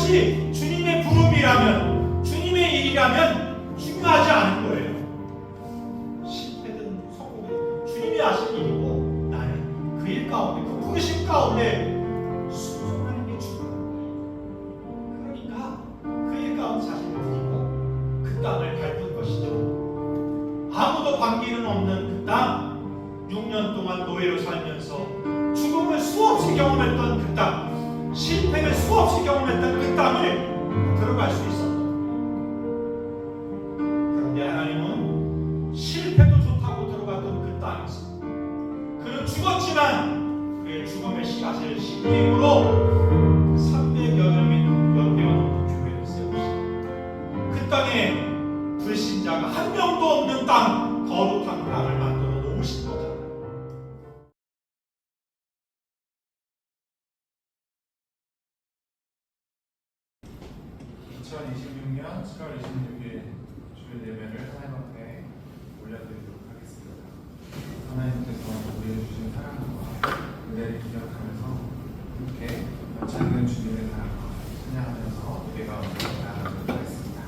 그것이 주님의 부름이라면, 주님의 일이라면 중요하지 않은 거예요. 실패든 성공이든 주님이 하신 일이고 나는 그 일 가운데, 그 부르심 가운데 순종하는 게 중요해요. 그러니까 그 일 가운데 자신을 드리고 그 땅을 밟은 것이죠. 아무도 관계는 없는 그 땅, 6년 동안 노예로 살면서 죽음을 수없이 경험했던 그 땅, 실패를 수없이 경험했던 그 땅을 들어갈 수 있었다. 그런데 하나님은 실패도 좋다고 들어갔던 그 땅에서 그는 죽었지만 그의 죽음의 씨앗을 심기으로 300여 명의 교회를 세우시고 그 땅에 불신자가 한 명도 없는 땅, 거룩한 땅을 만들어 놓으신 거잖아요. 2026년 7월 26일 주일 예배를 하나님 앞에 올려드리도록 하겠습니다. 하나님께서 우리에게 주신 사랑과 은혜를 기억하면서 함께 넘치는 주님의 사랑과 찬양하면서 예배가 나아가도록 하겠습니다.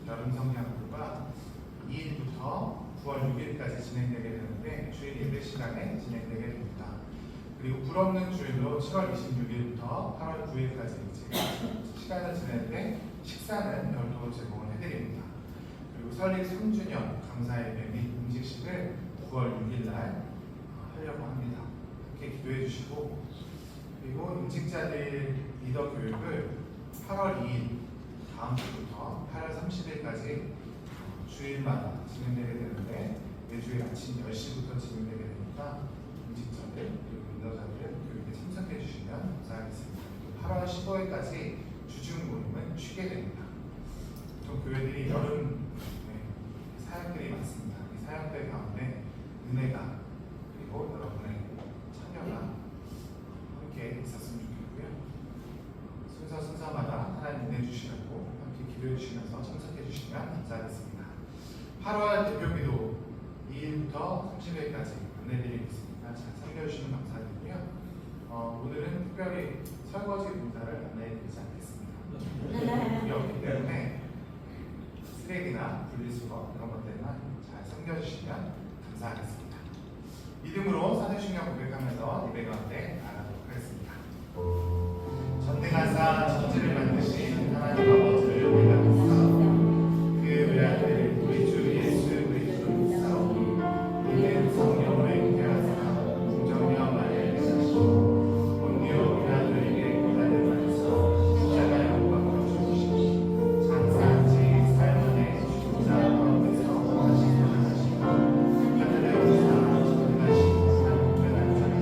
여름 성향부가 2일부터 9월 6일까지 진행되게 되는데 주일 예배 시간에 진행되게 됩니다. 그리고 불없는 주일로 7월 26일부터 8월 9일까지 시간을 지낼 때 식사는 별도로 제공을 해드립니다. 그리고 설립 3주년 감사예배 및 음식식을 9월 6일 날 하려고 합니다. 함께 기도해 주시고, 그리고 임직자들 리더 교육을 8월 2일 다음 주부터 8월 30일까지 주일마다 진행되게 되는데 매주일 아침 10시부터 진행되게 되니까 임직자들 그리고 리더자들 교육에 참석해 주시면 감사하겠습니다. 8월 15일까지 주중 모임은 쉬게 됩니다. 보통 교회들이 여름 사역들이 많습니다. 이 사역들 가운데 은혜가 그리고 여러분의 참여가 함께 있었으면 좋겠고요. 순서마다 하나님 은혜 주시라고 함께 기도해 주시면서 참석해 주시면 감사하겠습니다. 8월 대표기도 2일부터 30일까지 안내드리고 있으니까 잘 참여해주시면 감사드리고요. 오늘은 특별히 설거지 문자를 안내해드리지 않겠습니다. 그게 없기 때문에 쓰레기나 분리수거 이런 것들만 잘 섬겨주시면 감사하겠습니다. 믿음으로 사도신경 고백하면서 예배 가운데 나가도록 하겠습니다. 전능하사 천지를 만드신 하나님 아버지를 내가 믿사오니 그 외아들 우리 주 예수 그리스도를 믿사오니 이는 성령으로 잉태하사 공정녀 마리아를 낳으시고 본디오 빌라도에게 고난을 받으사 십자가에 못 박혀 죽으시고 장사한지 삶은의 죽자 가운데서 다시 살아나시고 하늘에 오사 전능하신 하나님 복변한 자를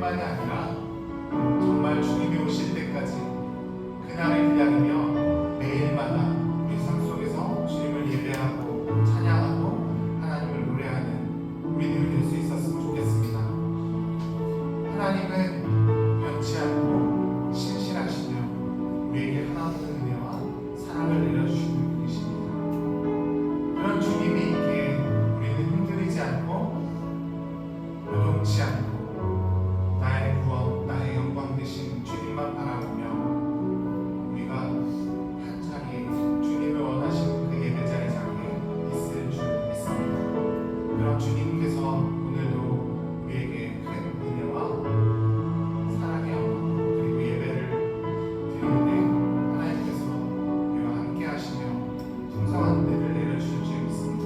주님만이 아니라 정말 주님이 오실 때까지 그날을 기다리며 매일마다 우리 삶 속에서 주님을 예배하고 찬양하고 하나님을 노래하는 우리들이 될 수 있었으면 좋겠습니다. 하나님은 변치 않고 신실하시며 우리에게 하나님의 은혜와 사랑을 내려주시는 분이십니다. 그런 주님이 있기에 우리는 흔들리지 않고 요동치 않고 나의 구원, 나의 영광 되신 주님만 바라보며 우리가 한 자리에 주님을 원하시는 그 예배자의 자리에 있을 줄 믿습니다. 그런 주님께서 오늘도 우리에게 큰 은혜와 사랑의 영광 그리고 예배를 드릴 때 하나님께서 우리와 함께 하시며 풍성한 은혜를 내려주실 줄 믿습니다.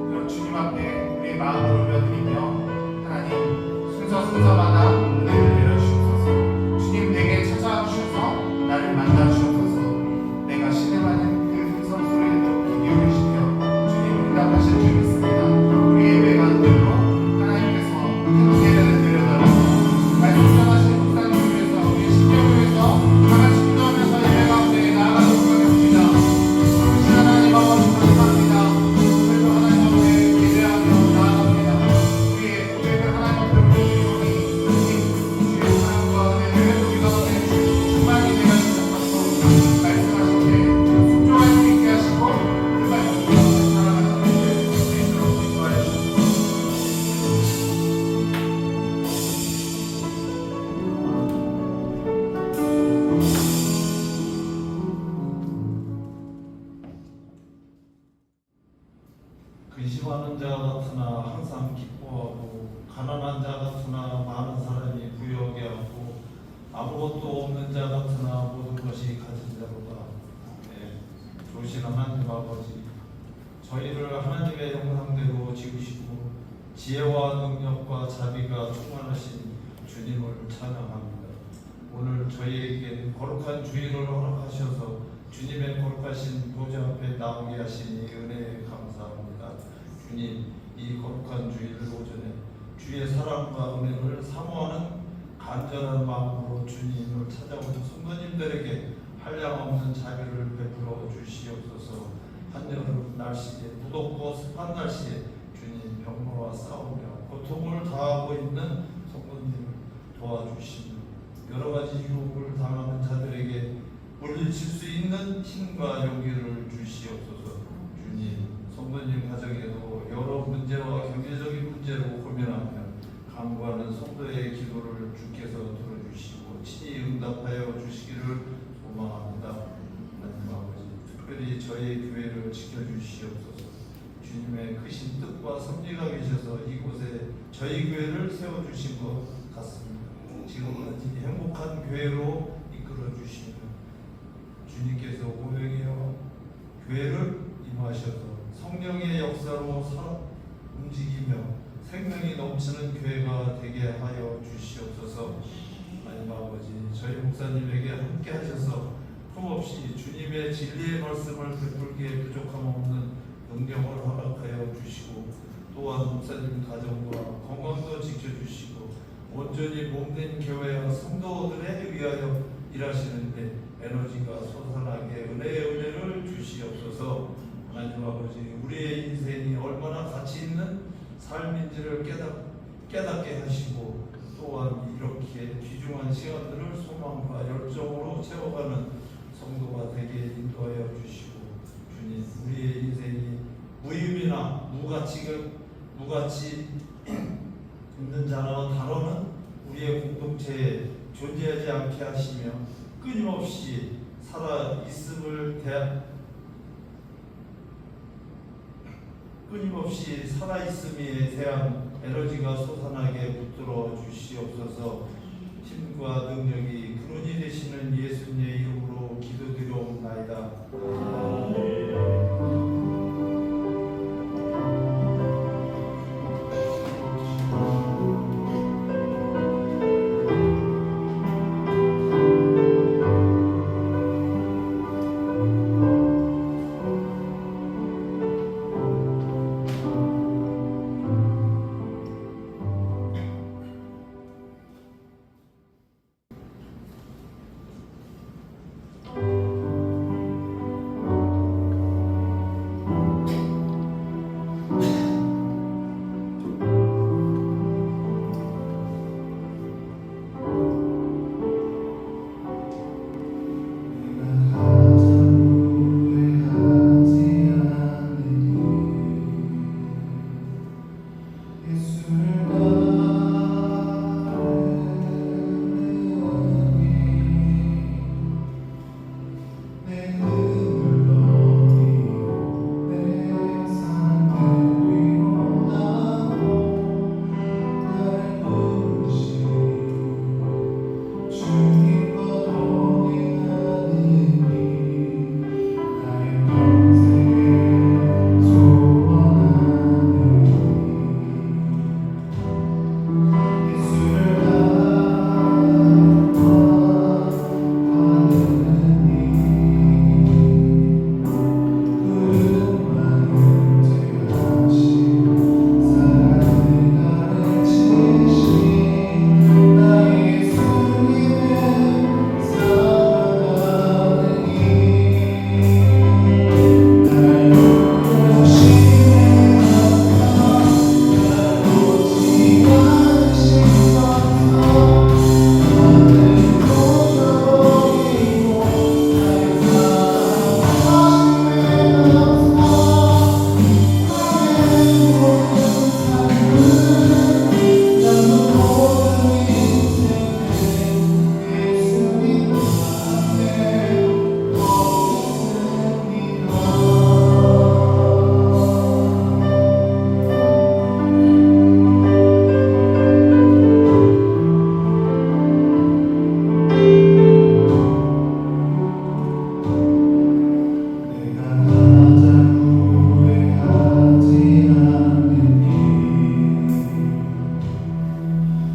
그런 주님 앞에 우리의 마음을 올려드리며 하나님 순서마다 은혜를 내려주셔서 주님 내게 찾아와 주셔서 나를 만나 주셔서 내가 신음하는 그 음성 소리에도 귀 기울이시며 주님 응답하실 줄 믿습니다. 우리 예배 가운데로 하나님께서 큰 은혜를 내려달라고 말씀하신 목사님을 위해서 우리 신령을 위해서 다같이 기도하면서 예배 가운데 나아가도록 하겠습니다. 주신 하나님 아버지 감사합니다. 오늘도 하나님 앞에 예배하며 나아갑니다. 우리의 고백을 하나님 앞에 올려드리오니 주의 사랑과 은혜를 우리 가운데 충만히 내가 주셨소서. 말씀하신 때 순종할 수 있게 하시고 그 말씀 가운데 살아가는 우리들 주님으로 인도하여 주옵소서. 근심하는 자 같으나 항상 기뻐하고 가난한 자 같으나 많은 사람이 부유하게 하고 아무것도 없는 자 같으나 모든 것이 가진 자로다. 좋으신 하나님 아버지, 저희를 하나님의 형상대로 지으시고 지혜와 능력과 자비가 충만하신 주님을 찬양합니다. 오늘 저희에게 거룩한 주일을 허락하셔서 주님의 거룩하신 보좌 앞에 나오게 하시니 은혜에 감사합니다. 주님, 이 거룩한 주일 오전에 주의 사랑과 은혜를 사모하는 간절한 마음으로 주님을 찾아오는 성도님들에게 한량없는 자비를 베풀어 주시옵소서. 한여름 날씨에 무덥고 습한 날씨에 주님 병마와 싸우며 고통을 당하고 있는 성도님을 도와주시며 여러 가지 유혹을 당하는 자들에게 물리칠 수 있는 힘과 용기를 주시옵소서. 주님, 성도님 가정에도 여러 문제와 경제적인 문제로 고민하며 간구하는 성도의 기도를 주께서 들어주시고 친히 응답하여 주시기를 소망합니다. 하나님 아버지, 특별히 저희 교회를 지켜주시옵소서. 주님의 크신 뜻과 섭리가 계셔서 이곳에 저희 교회를 세워주신 것 같습니다. 지금까지 행복한 교회로 이끌어 주시며 주님께서 오병이어 교회를 임하셔서 성령의 역사로 움직이며 생명이 넘치는 교회가 되게 하여 주시옵소서. 하나님 아버지, 저희 목사님에게 함께 하셔서 흠없이 주님의 진리의 말씀을 베풀기에 부족함 없는 능력을 허락하여 주시고 또한 목사님 가정과 건강도 지켜주시고 온전히 몸된 교회와 성도들에 위하여 일하시는데 에너지가 솟아나게 은혜를 주시옵소서. 하나님 아버지, 우리의 인생이 얼마나 가치 있는 삶인지를 깨닫게 하시고 또한 이렇게 귀중한 시간들을 소망과 열정으로 채워가는 성도가 되게 인도하여 주시고 주님, 우리의 인생이 무의미나 무가치 있는 자나 단어는 우리의 공동체에 존재하지 않게 하시며 끊임없이 살아있음에 대한 에너지가 솟아나게 붙들어 주시옵소서. 힘과 능력이 근원이 되시는 예수님의 이름으로 기도드리옵나이다.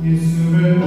예수를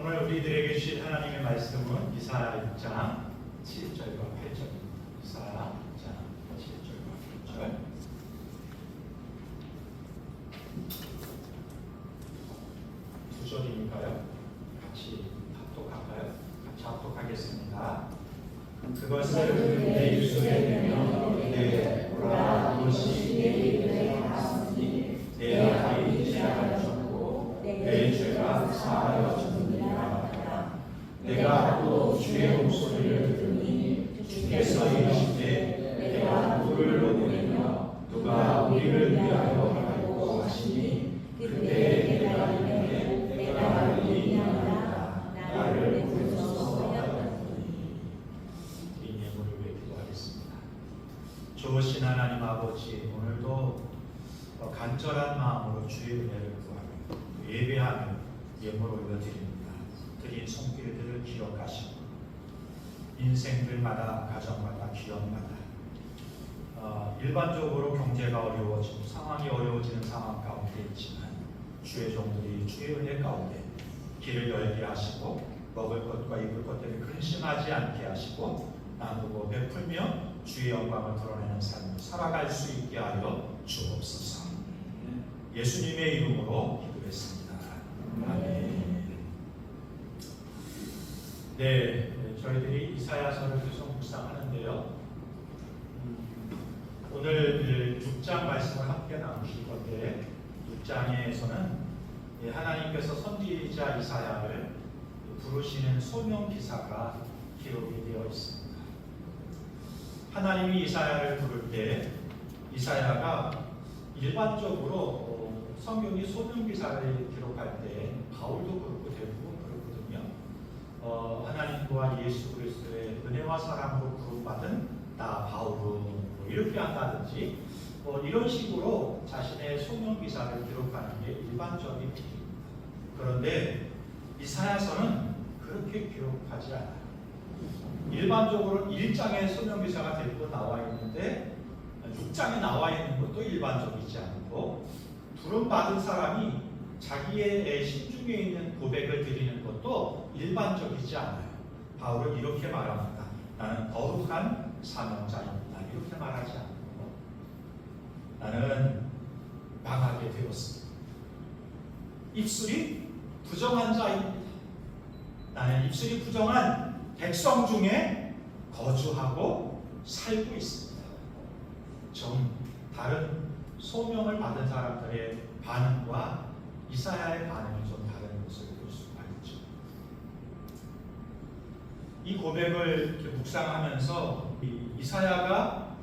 오늘 우리들에게 주신 하나님의 말씀은 이사야 6장 7절과 8절입니다. 이사야 6장 7절과 8절. 두 절이니까요. 같이 합독할까요? 같이 합독하겠습니다. 그것을 내 입술에 내며 내 오라 이것이 내 입에 닿았으니 내 아이 죄가 졌고 내 죄가 사하여 졌느니라. 내가 또 주의 목소리를 들으니 주께서 이르시되 내가 누구를 보내며 누가 우리를 위하여 하라고 하시니 그때 내가 이르되 내가 의인이라 나를 부르소서 하였더니. 이 예물을 위해 기도하겠습니다. 좋으신 하나님 아버지, 오늘도 간절한 마음으로 주의 은혜를 구하며 예배하며 예물 올려드립니다. 드린 손길들을 기억하시고 인생들마다 가정마다 기업마다 일반적으로 경제가 어려워지고 상황이 어려워지는 상황 상황 가운데 있지만 주의 종들이 주의 은혜 가운데 길을 열게 하시고 먹을 것과 입을 것 때문에 근심하지 않게 하시고 나누고 베풀며 주의 영광을 드러내는 삶을 살아갈 수 있게 하여 주옵소서. 예수님의 이름으로 기도했습니다. 아멘. 네, 저희들이 이사야서를 계속 묵상하는데요. 오늘 6장 말씀을 함께 나누실 건데 6장에서는 하나님께서 선지자 이사야를 부르시는 소명 기사가 기록이 되어 있습니다. 하나님이 이사야를 부를 때 이사야가 일반적으로 성경이 소명 기사를 기록할 때 바울도 그렇고 대부분 그렇거든요. 하나님과 예수 그리스도의 은혜와 사랑으로 부름받은 나 바울은 이렇게 한다든지 이런 식으로 자신의 소명 기사를 기록하는 게 일반적인 일입니다. 그런데 이사야서는 그렇게 기록하지 않아요. 일반적으로 1장에 소명 기사가 대부분 나와 있는데 6장에 나와 있는 것도 일반적이지 않고 부름받은 사람이 자기의 심중에 있는 고백을 드리는 것도 일반적이지 않아요. 바울은 이렇게 말합니다. 나는 거룩한 사명자입니다. 이렇게 말하지 않고 나는 망하게 되었습니다. 입술이 부정한 자입니다. 나는 입술이 부정한 백성 중에 거주하고 살고 있습니다. 좀 다른 소명을 받은 사람들의 반응과 이사야의 반응이 좀 다른 것을 볼 수가 있죠. 이 고백을 이렇게 묵상하면서 이사야가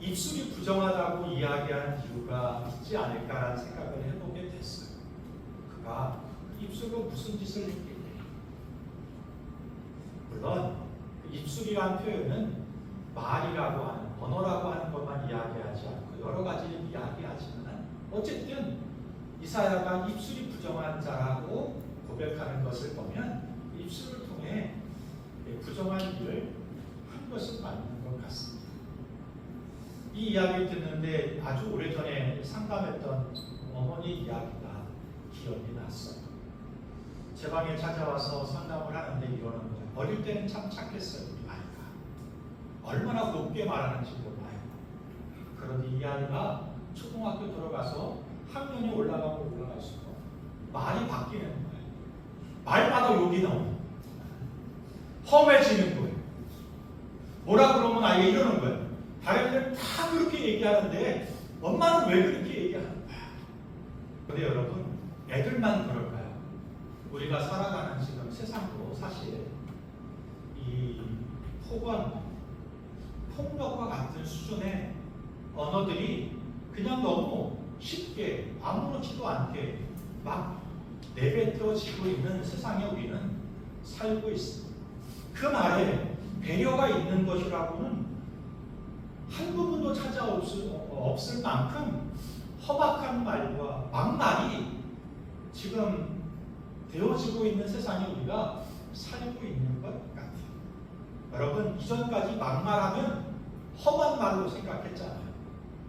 입술이 부정하다고 이야기하는 이유가 있지 않을까라는 생각을 해보게 됐어요. 그가 입술로 무슨 짓을 했길래? 물론 입술이란 표현은 말이라고 하는 언어라고 하는 것만 이야기하지 않고 여러 가지를 이야기하지만 어쨌든 이사야가 입술이 부정한 자라고 고백하는 것을 보면 입술을 통해 부정한 일을 한 것은 맞는 것 같습니다. 이 이야기를 듣는데 아주 오래전에 상담했던 어머니 이야기가 기억이 났어요. 제 방에 찾아와서 상담을 하는데 이러는 거예요. 어릴 때는 참 착했어요. 우리 아이가. 얼마나 높게 말하는지 몰라요. 그런데 이 아이가 초등학교 들어가서 학년이 올라가고 올라갈수록 말이 바뀌는 거예요. 말마다 욕이 나오는 거예요. 험해지는 거예요. 뭐라 그러면 아이가 이러는 거예요. 다른 애들은 다 그렇게 얘기하는데 엄마는 왜 그렇게 얘기하는 거야? 근데 여러분, 애들만 그럴까요? 우리가 살아가는 지금 세상도 사실 이 폭언, 폭력과 같은 수준의 언어들이 그냥 너무 쉽게 아무렇지도 않게 막 내뱉어지고 있는 세상에 우리는 살고 있습니다. 그 말에 배려가 있는 것이라고는 한 부분도 없을 만큼 허박한 말과 막말이 지금 되어지고 있는 세상에 우리가 살고 있는 것 같아요. 여러분, 이전까지 막말하면 험한 말로 생각했잖아요.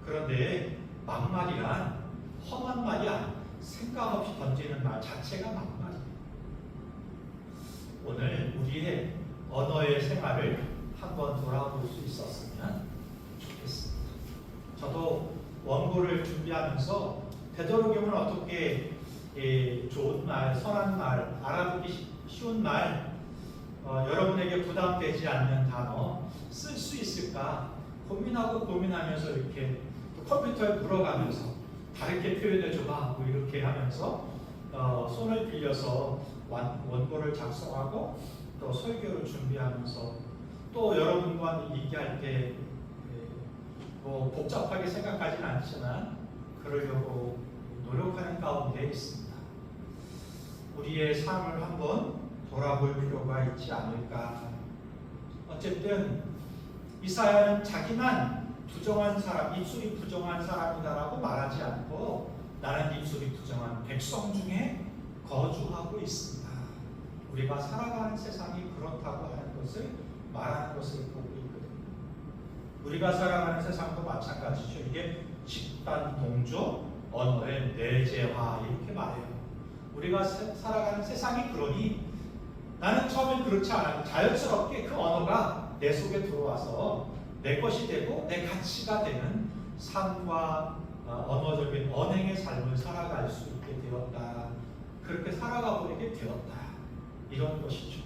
그런데 막말이란 험한 말이 아니라 생각 없이 던지는 말 자체가 막말이에요. 오늘 우리의 언어의 생활을 한번 돌아볼 수 있었으면 좋겠습니다. 저도 원고를 준비하면서 되도록이면 어떻게 좋은 말, 선한 말, 알아보기 쉬운 말, 여러분에게 부담되지 않는 단어 쓸 수 있을까 고민하고 고민하면서 이렇게 또 컴퓨터에 물어가면서 다르게 표현해줘봐 뭐 이렇게 하면서 손을 빌려서 원고를 작성하고 또 설교를 준비하면서 또 여러분과 얘기할 때 뭐 복잡하게 생각하지는 않지만 그러려고 노력하는 가운데 있습니다. 우리의 삶을 한번 돌아볼 필요가 있지 않을까. 어쨌든 이사야는 자기만 부정한 사람, 입술이 부정한 사람이다라고 말하지 않고 나는 입술이 부정한 백성 중에 거주하고 있습니다. 우리가 살아가는 세상이 그렇다고 하는 것을 말하는 것을 보고 있거든요. 우리가 살아가는 세상도 마찬가지죠. 이게 집단 동조, 언어의 내재화 이렇게 말해요. 우리가 살아가는 세상이 그러니 나는 처음엔 그렇지 않아도 자연스럽게 그 언어가 내 속에 들어와서 내 것이 되고 내 가치가 되는 삶과 언어적인 언행의 삶을 살아갈 수 있게 되었다. 그렇게 살아가 버리게 되었다. 이런 것이죠.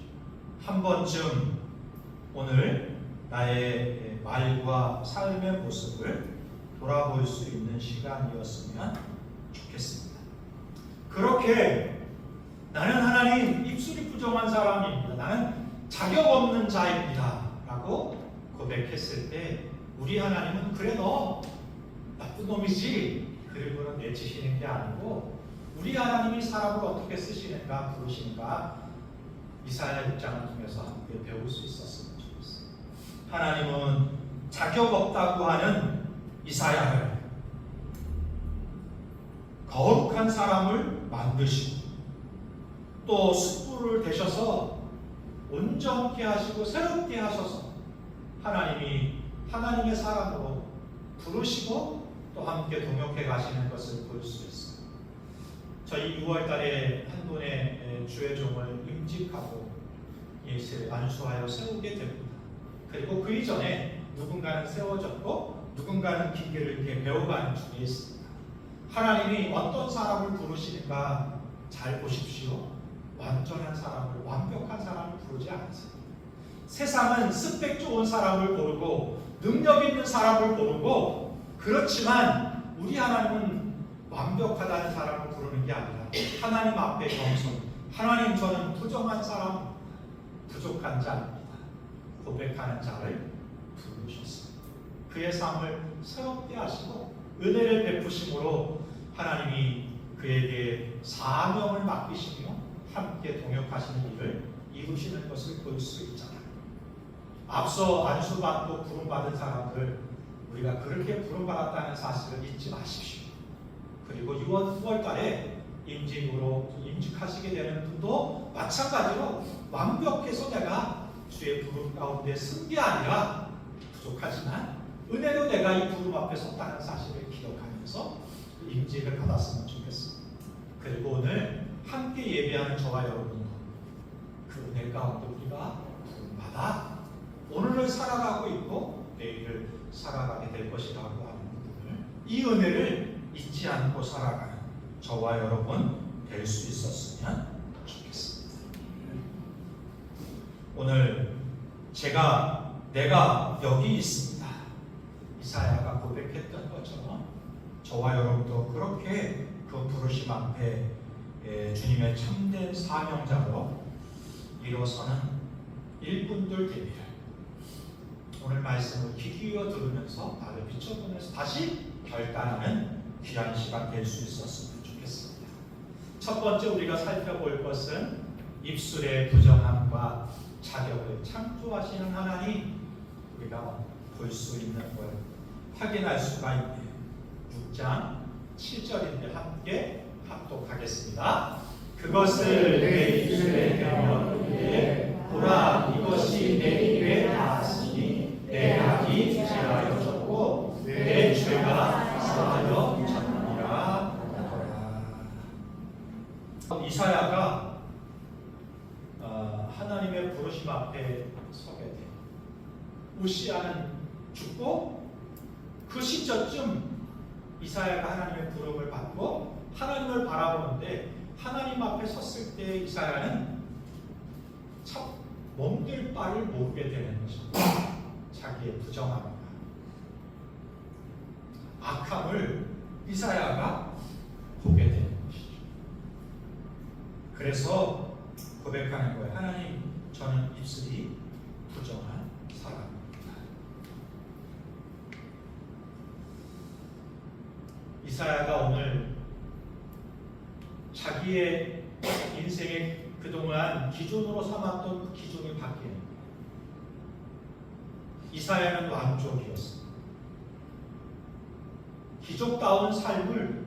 한 번쯤 오늘 나의 말과 삶의 모습을 돌아볼 수 있는 시간이었으면 좋겠습니다. 그렇게 나는 하나님 입술이 부정한 사람입니다. 나는 자격 없는 자입니다. 라고 고백했을 때 우리 하나님은 그래 너 나쁜 놈이지 그리고는 내치시는 게 아니고 우리 하나님이 사람을 어떻게 쓰시는가 부르시는가 이사야 6장을 통해서 함께 배울 수 있었으면 좋겠어요. 하나님은 자격 없다고 하는 이사야를 거룩한 사람을 만드시고 또 숯불을 대셔서 온전케 하시고 새롭게 하셔서 하나님이 하나님의 사람으로 부르시고 또 함께 동역해 가시는 것을 볼 수 있어요. 저희 6월달에 한 분의 주의 종을 임직하고 안수하여 세우게 됩니다. 그리고 그 이전에 누군가는 세워졌고 누군가는 기계를 이렇게 배워가는 중에 있습니다. 하나님이 어떤 사람을 부르시는가 잘 보십시오. 완전한 사람을, 완벽한 사람을 부르지 않으세요. 세상은 스펙 좋은 사람을 고르고 능력 있는 사람을 고르고 그렇지만 우리 하나님은 완벽하다는 사람을 부르는 게 아니라 하나님 앞에 겸손, 하나님 저는 부정한 사람, 부족한 자입니다. 고백하는 자를 부르셨습니다. 그의 삶을 새롭게 하시고 은혜를 베푸심으로 하나님이 그에게 사명을 맡기시며 함께 동역하시는 일을 이루시는 것을 볼 수 있잖아요. 앞서 안수받고 부름받은 사람들 우리가 그렇게 부름받았다는 사실을 잊지 마십시오. 그리고 6월 달에 임직하시게 되는 분도 마찬가지로 완벽해서 내가 주의 부름 가운데 쓴 게 아니라 부족하지만 은혜로 내가 이 부름 앞에 섰다는 사실을 기억하면서 임직을 받았으면 좋겠습니다. 그리고 오늘 함께 예배하는 저와 여러분도 그 은혜 가운데 우리가 부름받아 오늘을 살아가고 있고 내일을 살아가게 될 것이라고 하는 부분을 이 은혜를 잊지 않고 살아가는 저와 여러분 될 수 있었으면 좋겠습니다. 오늘 내가 여기 있습니다. 이사야가 고백했던 것처럼 저와 여러분도 그렇게 그 부르심 앞에 주님의 참된 사명자로 일어서는 일꾼들 되기를 오늘 말씀을 귀 기울여 들으면서 나를 비춰보면서 다시 결단하는 귀한 시간 될 수 있었으면 좋겠습니다. 첫 번째 우리가 살펴볼 것은 입술의 부정함과 자격을 창조하시는 하나님 우리가 볼 수 있는 걸 확인할 수가 있네요. 6장 7절인데 함께 합독하겠습니다. 그것을 내 입술에 대며 보라 이것이 내 입에 닿았으니 내 악이 제하여졌고 내 죄가 사하여졌느니라 하더라. 이사야가 하나님의 부르심 앞에 서게 돼요. 우시아는 죽고 그 시점쯤 이사야가 하나님의 부름을 받고 하나님을 바라보는데 하나님 앞에 섰을 때 이사야는 참 몸둘 바를 모르게 되는 것입니다. 자기의 부정함과 악함을 이사야가 보게 되는 것이죠. 그래서 고백하는 거예요. 하나님, 저는 입술이 부정한 사람입니다. 이사야가 오늘 자기의 인생의 그동안 기준으로 삼았던 그 기준이 바뀌는 거예요. 이사야는 왕족이었습니다. 귀족다운 삶을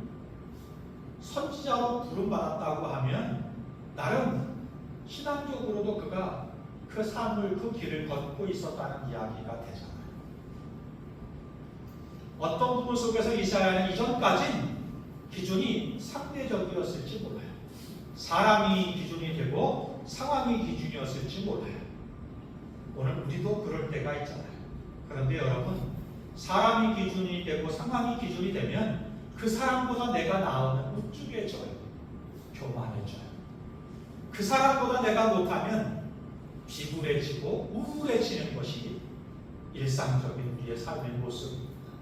선지자로 부름받았다고 하면 나름 신앙적으로도 그가 그 삶을 그 길을 걷고 있었다는 이야기가 되잖아요. 어떤 부분 속에서 이사야는 이전까진 기준이 상대적이었을지 몰라요. 사람이 기준이 되고 상황이 기준이었을지 몰라요. 오늘 우리도 그럴 때가 있잖아요. 그런데 여러분, 사람이 기준이 되고 상황이 기준이 되면 그 사람보다 내가 나으면 우쭐해져요. 교만해져요. 그 사람보다 내가 못하면 비굴해지고 우울해지는 것이 일상적인 우리의 삶의 모습입니다.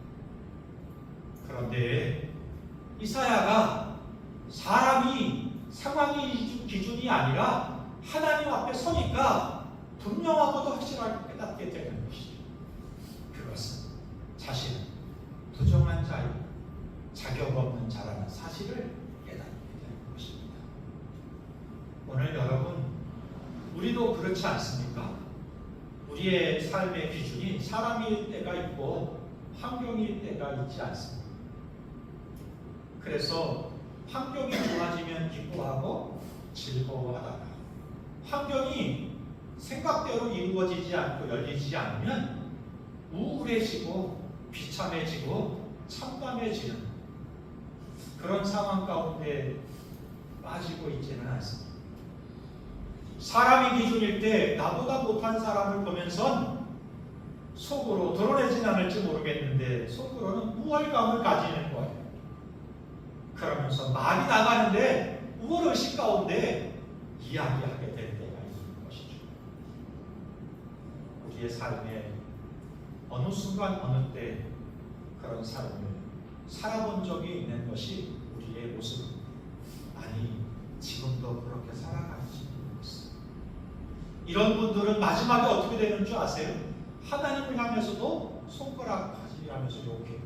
그런데 이사야가 사람이 상황이 기준이 아니라 하나님 앞에 서니까 분명하고도 확실하게 깨닫게 되는 것이죠. 그것은 자신은 부정한 자이고 자격 없는 자라는 사실을 깨닫게 되는 것입니다. 오늘 여러분, 우리도 그렇지 않습니까? 우리의 삶의 기준이 사람일 때가 있고 환경일 때가 있지 않습니까? 그래서 환경이 좋아지면 기뻐하고 즐거워하다가 환경이 생각대로 이루어지지 않고 열리지 않으면 우울해지고 비참해지고 참담해지는 그런 상황 가운데 빠지고 있지는 않습니다. 사람이 기준일 때 나보다 못한 사람을 보면선 속으로 드러내진 않을지 모르겠는데 속으로는 우월감을 가지는 거예요. 그러면서 말이 나가는데 우월의식 가운데 이야기하게 될 때가 있는 것이죠. 우리의 삶에 어느 순간 어느 때 그런 삶을 살아본 적이 있는 것이 우리의 모습입니다. 아니, 지금도 그렇게 살아가는지 모르겠어요. 이런 분들은 마지막에 어떻게 되는 줄 아세요? 하나님을 향해서도 손가락 가지하면서 욕해요.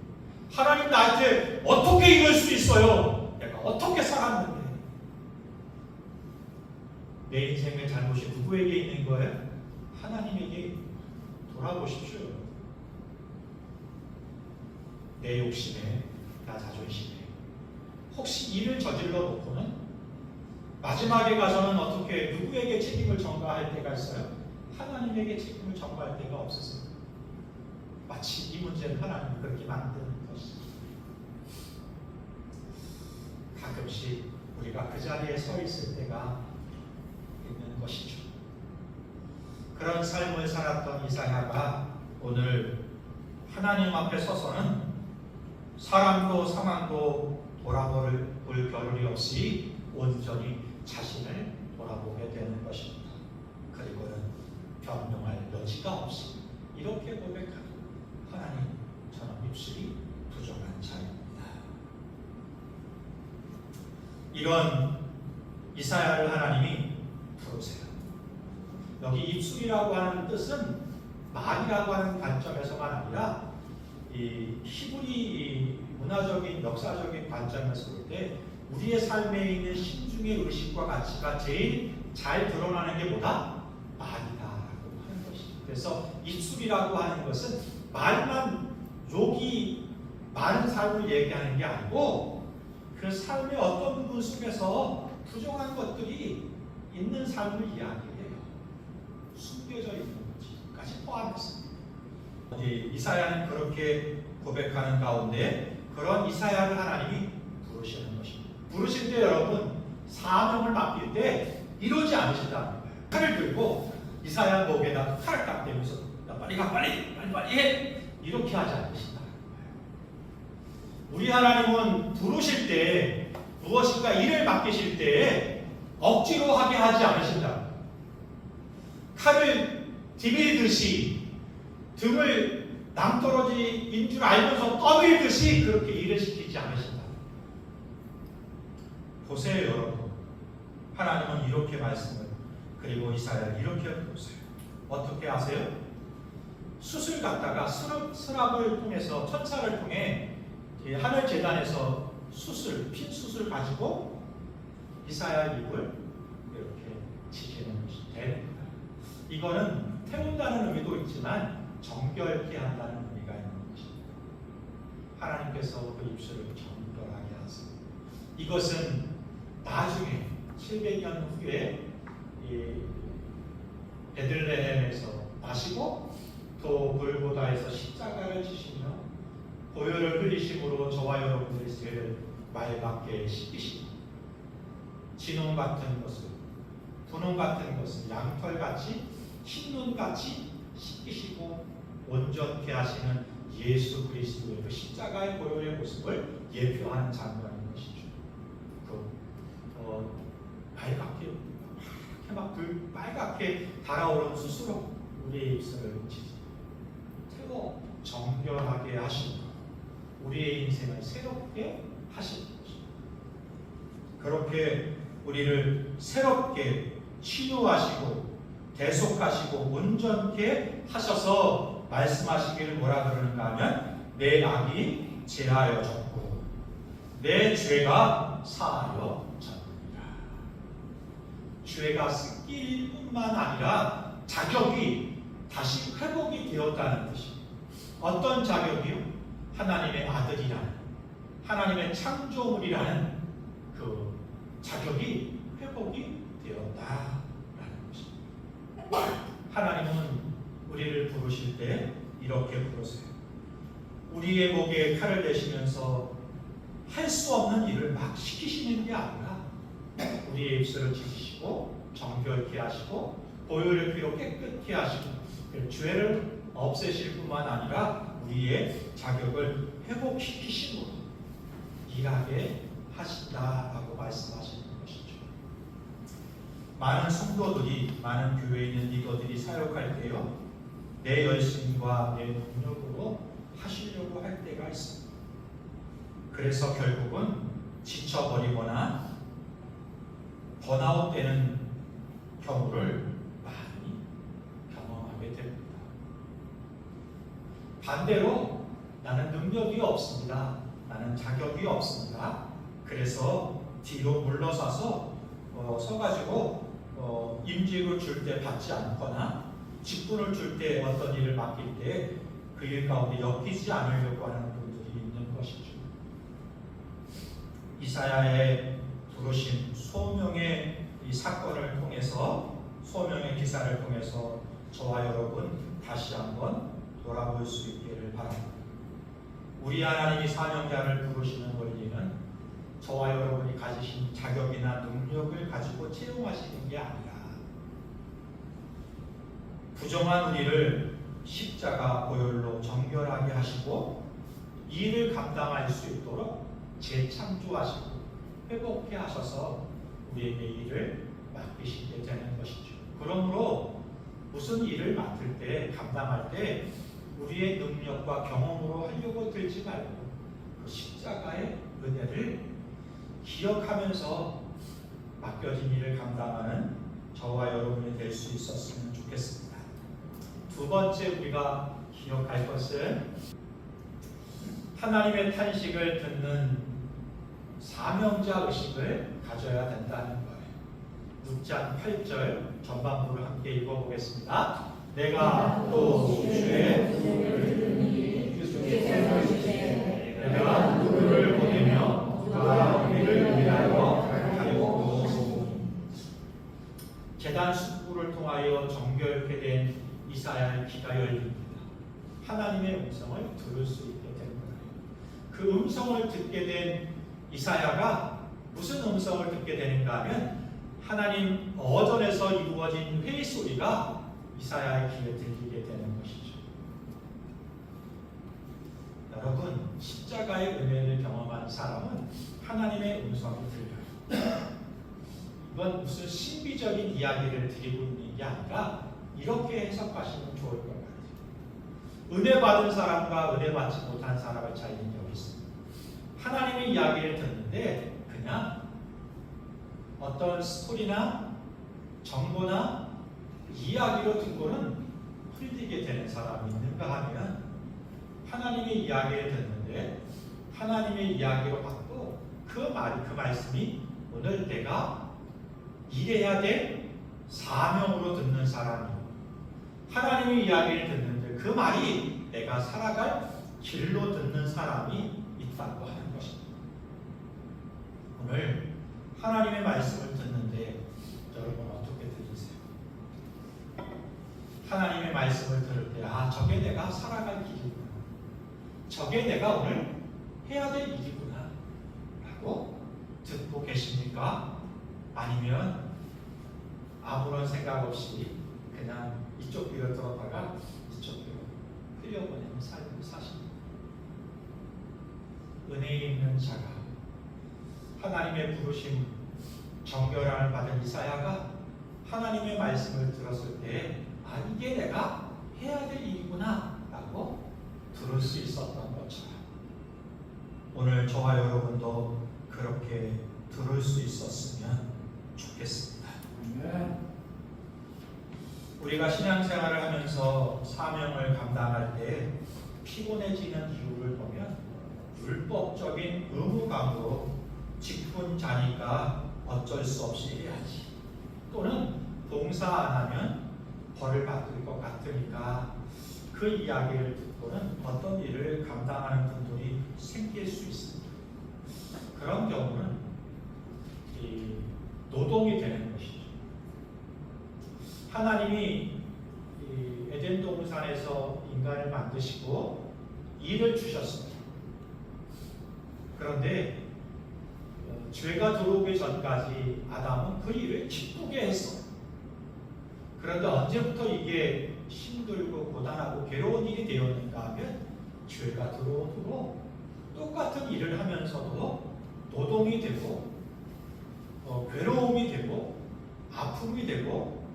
하나님, 나한테 어떻게 이럴 수 있어요? 내가 어떻게 살았는데? 내 인생의 잘못이 누구에게 있는 거예요? 하나님에게 돌아보십시오. 내 욕심에, 나 자존심에 혹시 일을 저질러 놓고는 마지막에 가서는 어떻게 누구에게 책임을 전가할 때가 있어요? 하나님에게 책임을 전가할 때가 없으세요. 마치 이 문제는 하나님이 그렇게 만드는 것이죠. 가끔씩 우리가 그 자리에 서 있을 때가 있는 것이죠. 그런 삶을 살았던 이사야가 오늘 하나님 앞에 서서는 사람도 상황도 돌아볼 겨를이 없이 온전히 자신을 돌아보게 되는 것입니다. 그리고는 변명할 여지가 없이 이렇게 고백하고, 하나님, 저는 입술이 부정한 자입니다. 이런 이사야를 하나님이 부르세요. 여기 입술이라고 하는 뜻은 말이라고 하는 관점에서만 아니라 이 히브리 문화적인 역사적인 관점에서 볼 때 우리의 삶에 있는 신중의 의식과 가치가 제일 잘 드러나는 게 뭐다? 말이다라고 하는 것이죠. 그래서 입술이라고 하는 것은 말만 욕이 많은 삶을 얘기하는 게 아니고 그 삶의 어떤 부분 속에서 부정한 것들이 있는 삶을 이야기해요. 숨겨져 있는 것까지 포함했습니다. 이사야는 그렇게 고백하는 가운데 그런 이사야를 하나님이 부르시는 것입니다. 부르실 때 여러분, 사명을 맡길 때 이러지 않으신다는 거예요. 칼을 들고 이사야 목에다 칼을 딱 대면서 빨리 가, 빨리 해, 이렇게 하지 않으신다는 거예요. 우리 하나님은 부르실 때 무엇인가 일을 맡기실 때 억지로 하게 하지 않으신다. 칼을 디밀듯이 등을 낭떠러지인 줄 알면서 떠밀듯이 그렇게 일을 시키지 않으신다. 보세요 여러분, 하나님은 이렇게 말씀을, 그리고 이사야를 이렇게 보세요. 어떻게 하세요? 숯을 갖다가 스랍을 통해서, 천사를 통해 하늘 제단에서 핀 숯을 가지고 이사야 입을 이렇게 지키는 것이 됩니다. 이거는 태운다는 의미도 있지만 정결케 한다는 의미가 있는 것입니다. 하나님께서 그 입술을 정결하게 하세요. 이것은 나중에 700년 후에 베들레헴에서 나시고 또 골고다에서 십자가를 지시며 보혈을 흘리심으로 저와 여러분들의 죄를 맑게 씻기시고 진홍 같은 것을 분홍 같은 것을 양털같이 흰눈같이 씻기시고 온전케 하시는 예수 그리스도의 그 십자가의 보혈의 모습을 예표하는 장면인 것이죠. 빨갛게 막 빨갛게 달아오른 스스로 우리의 입술을 태워 정결하게 하시고 우리의 인생을 새롭게 하시는 것입니다. 그렇게 우리를 새롭게 치유하시고 대속하시고 온전케 하셔서 말씀하시기를 뭐라 그러는가 하면 내 악이 제하여졌고 내 죄가 사하여졌느니라. 죄가 씻길 뿐만 아니라 자격이 다시 회복이 되었다는 뜻입니다. 어떤 자격이요? 하나님의 아들이라는 하나님의 창조물이라는 그 자격이 회복이 되었다라는 것입니다. 하나님은 우리를 부르실 때 이렇게 부르세요. 우리의 목에 칼을 대시면서 할 수 없는 일을 막 시키시는 게 아니라 우리의 입술을 지키시고 정결케 하시고 보혈의 피로 깨끗게 하시고 죄를 없애실 뿐만 아니라 우리의 자격을 회복시키심으로 일하게 하신다라고 말씀하시는 것이죠. 많은 성도들이 많은 교회에 있는 리더들이 사역할 때요 내 열심과 내 능력으로 하시려고 할 때가 있습니다. 그래서 결국은 지쳐버리거나 번아웃되는 경우를 많이 경험하게 됩니다. 반대로 나는 능력이 없습니다. 나는 자격이 없습니다. 그래서 뒤로 물러서서 서가지고 임직을 줄 때 받지 않거나 직분을 줄 때 어떤 일을 맡길 때 그 일 가운데 엮이지 않으려고 하는 분들이 있는 것이죠. 이사야의 부르신 소명의 이 사건을 통해서 소명의 기사를 통해서 저와 여러분 다시 한번 돌아볼 수 있기를 바랍니다. 우리 하나님이 사명자를 부르시는 원리는 저와 여러분이 가지신 자격이나 능력을 가지고 채용하시는 게 아니라 부정한 우리를 십자가 보혈로 정결하게 하시고 일을 감당할 수 있도록 재창조하시고 회복해 하셔서 우리에게 일을 맡기시게 되는 것이죠. 그러므로 무슨 일을 맡을 때 감당할 때 우리의 능력과 경험으로 하려고 들지 말고 그 십자가의 은혜를 기억하면서 맡겨진 일을 감당하는 저와 여러분이 될 수 있었으면 좋겠습니다. 두 번째 우리가 기억할 것은 하나님의 탄식을 듣는 사명자 의식을 가져야 된다는 거예요. 6장 8절 전반부를 함께 읽어보겠습니다. 내가 또 주의 내가 누구를 보내며 누가 우리를 위하여 가려고 제단 숯불을 통하여 정결케 된 이사야의 귀가 열립니다. 하나님의 음성을 들을 수 있게 된 거예요. 그 음성을 듣게 된 이사야가 무슨 음성을 듣게 되는가 하면 하나님 어전에서 이루어진 회의 소리가 이사야의 귀에 들리게 되는 것이죠. 여러분, 십자가의 은혜를 경험한 사람은 하나님의 음성이 들려요. 이건 무슨 신비적인 이야기를 드리고 있는 게 아니라 이렇게 해석하시면 좋을 것 같아요. 은혜 받은 사람과 은혜 받지 못한 사람의 차이는 여기 있습니다. 하나님의 이야기를 듣는데 그냥 어떤 스토리나 정보나 이야기로 듣고는 흘리게 되는 사람이 있는가 하면 하나님의 이야기를 듣는데 하나님의 이야기로 받고 그 말씀이 오늘 내가 일해야 될 사명으로 듣는 사람이고 하나님의 이야기를 듣는데 그 말이 내가 살아갈 길로 듣는 사람이 있다고 하는 것입니다. 오늘 하나님의 말씀을 듣는데 여러분 어떻게 들리세요? 하나님의 말씀을 들을 때 저게 내가 살아갈 길이구나. 저게 내가 오늘 해야 될 일이구나 라고 라고 듣고 계십니까? 아니면 아무런 생각 없이 그냥 이쪽 귀로 들었다가 이쪽 귀로 흘려보내는 삶을 사십니다. 은혜 있는 자가 하나님의 부르심 정결함을 받은 이사야가 하나님의 말씀을 들었을 때 이게 내가 해야 될 일이구나 라고 들을 수 있었던 것처럼 오늘 저와 여러분도 그렇게 들을 수 있었으면 좋겠습니다. 우리가 신앙생활을 하면서 사명을 감당할 때 피곤해지는 이유를 보면 율법적인 의무감으로 직분자니까 어쩔 수 없이 해야지, 또는 봉사 안 하면 벌을 받을 것 같으니까 그 이야기를 듣고는 어떤 일을 감당하는 분들이 생길 수 있습니다. 그런 경우는 이 노동이 되는 것이죠. 하나님이 이 에덴 동산에서 인간을 만드시고 일을 주셨습니다. 그런데 죄가 들어오기 전까지 아담은 그 일을 기쁘게 했어요. 그런데 언제부터 이게 힘들고 고단하고 괴로운 일이 되었는가 하면 죄가 들어오도록 똑같은 일을 하면서도 노동이 되고 괴로움이 되고 아픔이 되고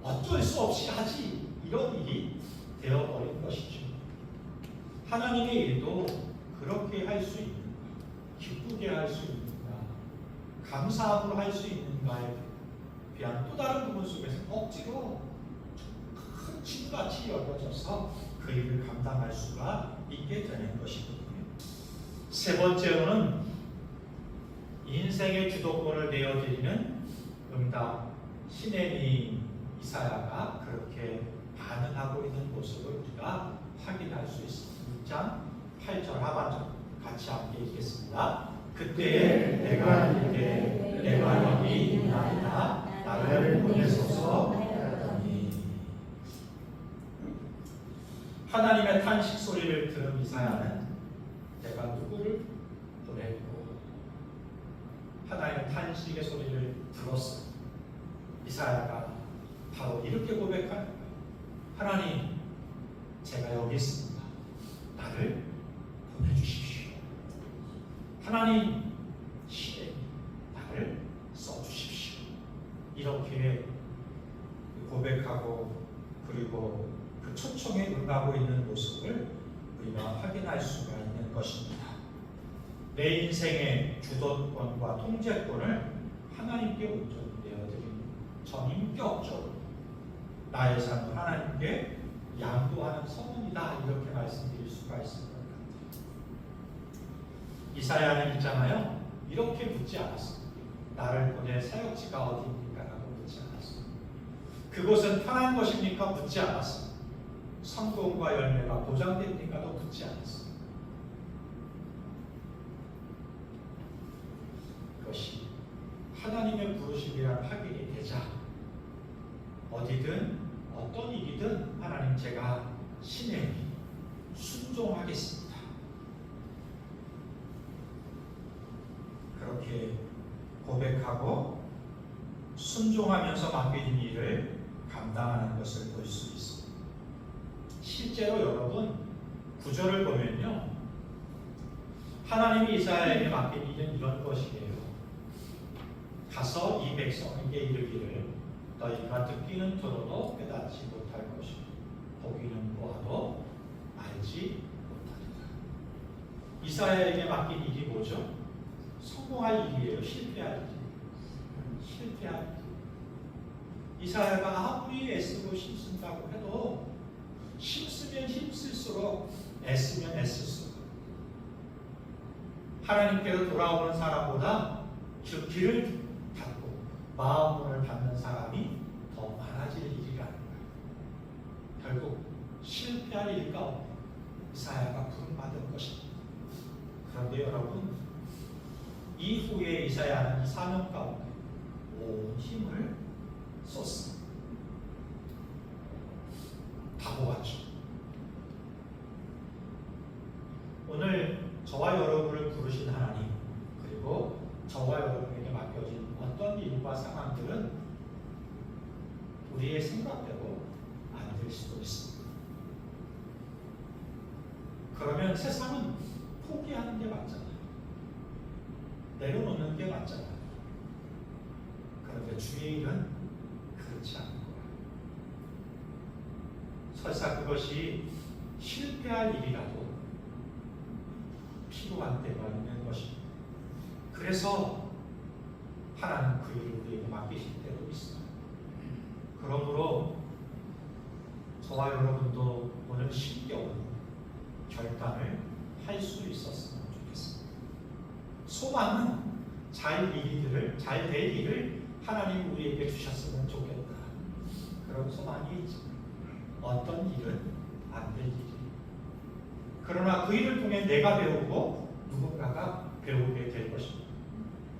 어쩔 수 없이 하지, 이런 일이 되어버린 것이죠. 하나님의 일도 그렇게 할 수 있는가, 기쁘게 할 수 있는가, 감사함으로 할 수 있는가에 대한 또 다른 부분 속에서 억지로 큰 짐같이 여겨져서 그 일을 감당할 수가 있게 되는 것이거든요. 세 번째로는 인생의 주도권을 내어드리는 응답, 시내니 이사야가 그렇게 반응하고 있는 모습을 우리가 확인할 수 있습니다. 6장 8절 하반절 같이 함께 읽겠습니다. 그때 내가 이르되 내가 여기 있나이다 나를 보내소서 하였더니. 하나님의 탄식 소리를 들은 이사야는 내가 누구를 보낼고, 하나님의 탄식의 소리를 들었어. 이사야가 바로 이렇게 고백하는 거예요. 하나님, 제가 여기 있습니다. 나를 보내주십시오. 하나님, 시대에 나를 써주십시오. 이렇게 고백하고 그리고 그 초청에 응하고 있는 모습을 우리가 확인할 수가 있는 것입니다. 내 인생의 주도권과 통제권을 하나님께 온전히 내어드리는, 전인격적으로 나의 삶을 하나님께 양도하는 선언이다, 이렇게 말씀드릴 수가 있을 것 같아요. 이사야는 있잖아요, 이렇게 묻지 않았습니다. 나를 보낼 사역지가 어디입니까? 라고 묻지 않았습니다. 그곳은 편한 것입니까? 묻지 않았습니다. 성공과 열매가 보장됩니까?도 묻지 않았습니다. 그것이 하나님의 부르심이란 확인이 되자 어디든 어떤 일이든 하나님, 제가 신에 순종하겠습니다. 그렇게 고백하고 순종하면서 맡겨진 일을 감당하는 것을 볼 수 있습니다. 실제로 여러분, 구절을 보면요, 하나님이 이사야에게 맡긴 일은 이런 것이에요. 가서 이 백성에게 이르기를 너희가 듣기는 들어도 깨닫지 못할 것이고 보기는 보아도 알지 못하리라. 이사야에게 맡긴 일이 뭐죠? 성공할 일이에요? 실패할 일이에요? 실패할 일. 이사야가 아무리 애쓰고 힘쓴다고 해도 힘쓰면 힘쓸수록 애쓰면 애쓸수록 하나님께로 돌아오는 사람보다 그 길을 닫고 마음문을 닫는 사람이 더 많아질 일이라는 거예요. 결국 실패할 일 가운데 이사야가 부름받은 것입니다. 그런데 여러분, 이후에 이사야는 이 사명 가운데 온 힘을 썼습니다. 바보같죠. 오늘 저와 여러분을 부르신 하나님, 그리고 여러분에게 맡겨진 어떤 일과 상황들은 우리의 생각대로 안 될 수도 있습니다. 그러면 세상은 포기하는 게 맞잖아요. 내려놓는 게 맞잖아요. 그런데 주의 일은 그렇지 않은 거예요. 설사 그것이 실패할 일이라도 필요한 때가 있는 것입니다. 그래서 하나님 그 일을 우리에게 맡기실 때도 있어요. 그러므로 저와 여러분도 오늘 신겨운 결단을 할 수 있었으면 좋겠습니다. 소망은 잘 될 일을 하나님 우리에게 주셨으면 좋겠다. 그런 소망이 있죠. 어떤 일은 안 될 일이. 그러나 그 일을 통해 내가 배우고 누군가가 배우게 될 것입니다.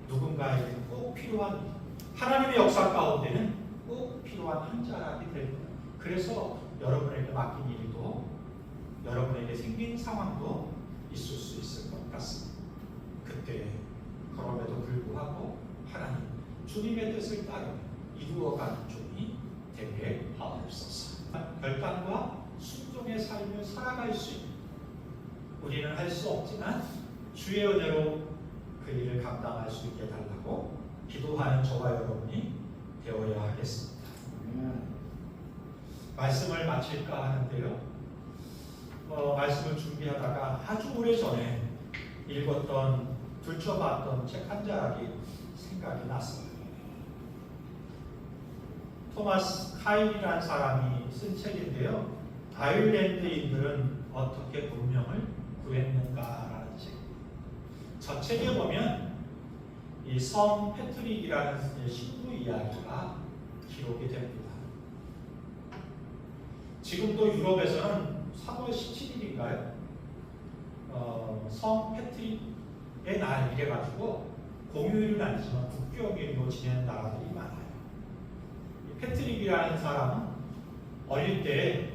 누군가에게 꼭 필요한 일. 하나님의 역사 가운데는 꼭 필요한 한 자락이 될 거예요. 그래서 여러분에게 맡긴 일도 여러분에게 생긴 상황도 있을 수 있을 것 같습니다. 그때 그럼에도 불구하고 하나님 주님의 뜻을 따르며 이루어가는 종이 되게 하옵소서. 결단과 순종의 삶을 살아갈 수 있는 우리는 할 수 없지만 주의 은혜로 그 일을 감당할 수 있게 달라고 기도하는 저와 여러분이 되어야 하겠습니다. 말씀을 마칠까 하는데요. 말씀을 준비하다가 아주 오래전에 읽었던 들춰봤던 책 한 자락이 생각이 났어요. 토마스 카일이라는 사람이 쓴 책인데요. 아일랜드인들은 어떻게 문명을 구했는가라는 책. 저 책에 보면 이 성 패트릭이라는 신부 이야기가 기록이 됩니다. 지금도 유럽에서는 3월 17일인가요? 성 패트릭의 날 이래가지고 공휴일은 아니지만 국경일로 지내는 나라들이 많아요. 이 패트릭이라는 사람은 어릴 때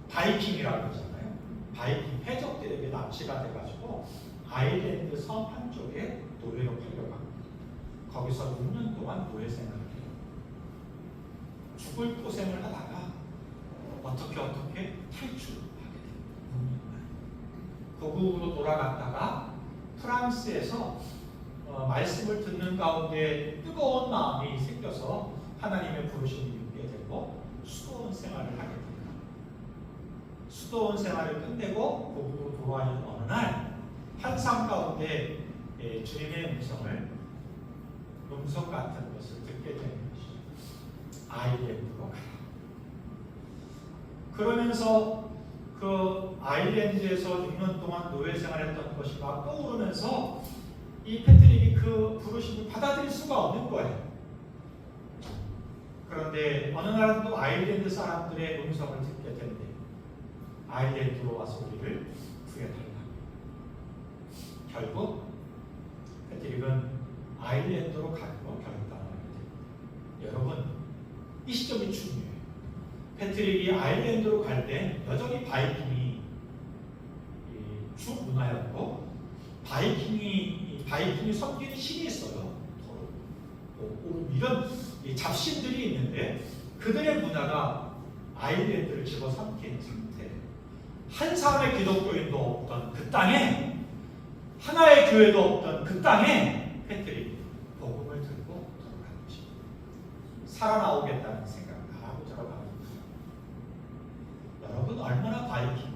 바이킹이라고 하잖아요. 바이킹 해적들에게 납치가 돼가지고 아일랜드 섬 한쪽에 노예로 팔려갑니다. 거기서 6년 동안 노예 생활을 해요. 죽을 고생을 하다가 어떻게 탈출하게 됩니다. 고국으로 돌아갔다가 프랑스에서 말씀을 듣는 가운데 뜨거운 마음이 생겨서 하나님의 부르심을 믿게 되고 수도원 생활을 하게 됩니다. 수도원 생활을 끝내고 고국으로 돌아오는 어느 날 환상 가운데 주님의 음성 같은 것을 듣게 되는 것이죠. 아일랜드로 가라. 그러면서 그 아일랜드에서 6년 동안 노예 생활했던 것이 막 떠오르면서 이 패트릭이 그 부르심을 받아들일 수가 없는 거예요. 그런데 어느 날 또 아일랜드 사람들의 음성을 듣게 된대. 아일랜드로 와서 우리를 구해달라. 결국 패트릭은 아일랜드로 가기로 결단하게 됩니다. 여러분, 이 시점이 중요해요. 패트릭이 아일랜드로 갈 때 여전히 바이킹이 주 문화였고 바이킹이 섬기는 신이 있어요. 이런 잡신들이 있는데 그들의 문화가 아일랜드를 집어삼킨 상태. 한 사람의 기독교인도 없던 그 땅에 하나의 교회도 없던 그 땅에 패트릭이 복음을 들고 돌아가는 것입니다. 살아나오겠다는 생각을 하고 들어갑니다. 여러분 얼마나 바이킹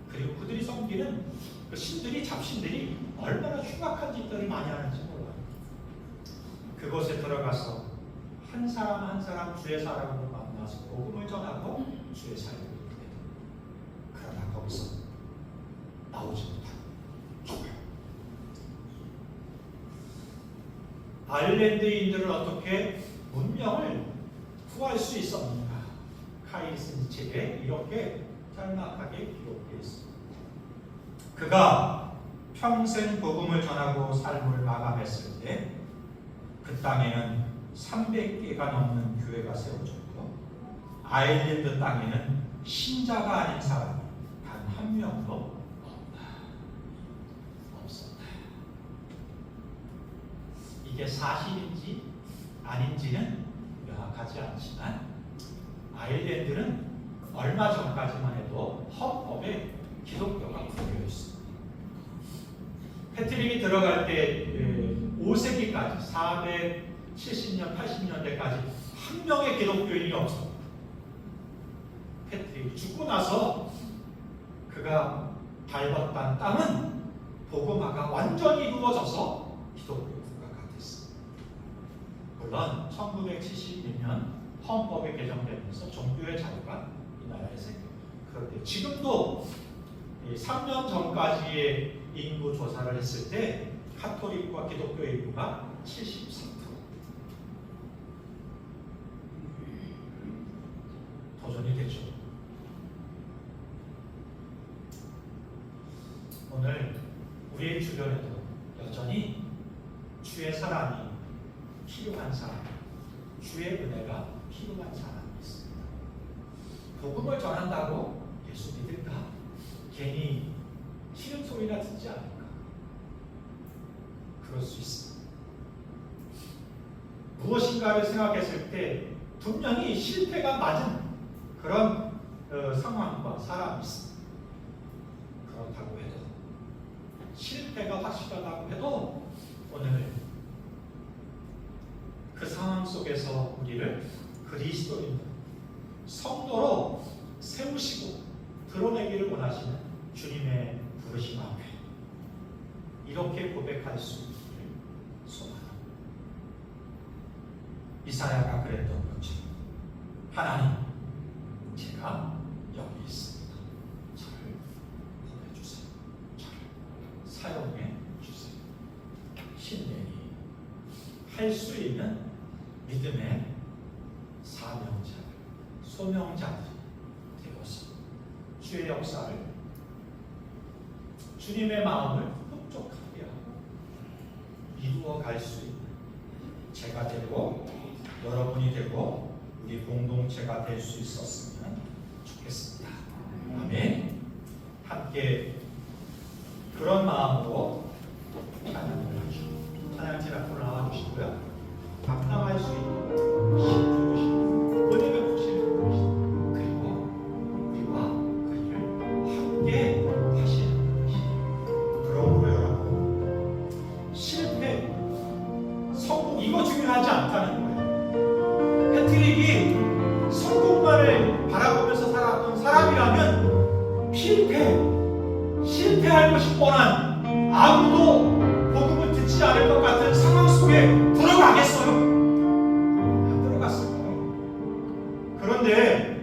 그리고 그들이 섬기는 그 신들이 잡신들이 얼마나 흉악한 짓들을 많이 하는지 몰라요. 그곳에 들어가서 한 사람 한 사람 주의 사람으로 만나서 복음을 전하고 주의 사역을 이루게 됩니다. 그러나 거기서 나오지 못하고 죽어요. 아일랜드인들은 어떻게 문명을 구할 수 있었는가? 카일 쓴 책에 이렇게 짤막하게 기록되어 있습니다. 그가 평생 복음을 전하고 삶을 마감했을 때 그 땅에는 300개가 넘는 교회가 세워졌고 아일랜드 땅에는 신자가 아닌 사람이 단 한 명도 없었다. 이게 사실인지 아닌지는 명확하지 않지만 아일랜드는 얼마 전까지만 해도 헌법에 기독교가 들어있습니다. 패트릭이 들어갈 때 5세기까지 470년, 80년대까지 한 명의 기독교인이 없었습니다. 패트릭이 죽고 나서 그가 밟았던 땅은 복음화가 완전히 이루어져서 기독교 국가가 됐습니다. 물론 1971년 헌법이 개정되면서 종교의 자유가 이 나라에 생겼습니다. 그런데 지금도 3년 전까지의 인구 조사를 했을 때 카톨릭과 기독교 인구가 73%. 도전이 되죠. 오늘 우리의 주변에도 여전히 주의 사랑이 필요한 사람, 주의 은혜가 필요한 사람이 있습니다. 복음을 전한다고 예수 믿을까? 괜히 싫은 소리나 듣지 않을까? 그럴 수 있습니다. 무엇인가를 생각했을 때 분명히 실패가 맞은 그런 상황과 사람이 있습니다. 그렇다고 해도 실패가 확실하다고 해도 오늘 그 상황 속에서 우리를 그리스도인 성도로 세우시고 드러내기를 원하시는 주님의 부르심 앞에 이렇게 고백할 수 있기를 소망합니다. 이사야가 그랬던 것처럼 하나님, 제가 여기 있습니다. 저를 보내주세요. 저를 사용해 주세요. 신령이 할 수 있는 믿음의 사명자, 소명자들이 되어서 주의 역사를 주님의 마음을 흡족하게 하고 이루어갈 수 있는 제가 되고 여러분이 되고 우리 공동체가 될 수 있었으면 좋겠습니다. 아멘. 함께 그런 마음으로 찬양을 하시고 찬양팀 앞으로 나와주시고요. 감당할 수 있는 힘을 주시고 은혜를 주시는 것이고 그리고 우리와 그를 함께 하시는 것이고 그러므로 여러분 실패, 성공 이거 중요하지 않다는 거예요. 패트릭이 성공만을 바라보면서 살았던 사람이라면 실패할 것이 뻔한 아무도 복음을 듣지 않을 것 같은 상황 속에 들어가겠어요? 안 들어갔을 거예요. 그런데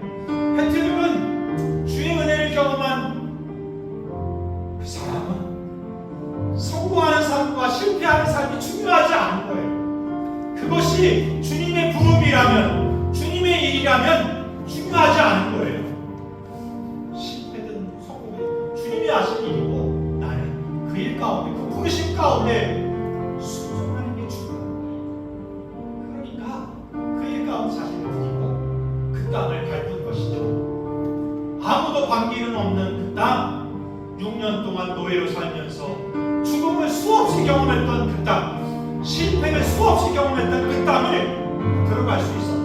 패트릭은 주의 은혜를 경험한 그 사람은 성공하는 삶과 실패하는 삶이 중요하지 않은 거예요. 그것이 주님의 부름이라면, 주님의 일이라면 중요하지 않은 거예요. 실패든 성공이든 주님이 하신 일이고 나는 그 일 가운데, 그 부르심 가운데 순종하는 게 중요해요. 그러니까 그 일 가운데 자신을 드리고 그 땅을 밟은 것이죠. 아무도 관계는 없는 그 땅, 6년 동안 노예로 살면서 죽음을 수없이 경험했던 그 땅, 실패를 수없이 경험했던 그 땅을 들어갈 수 있었다.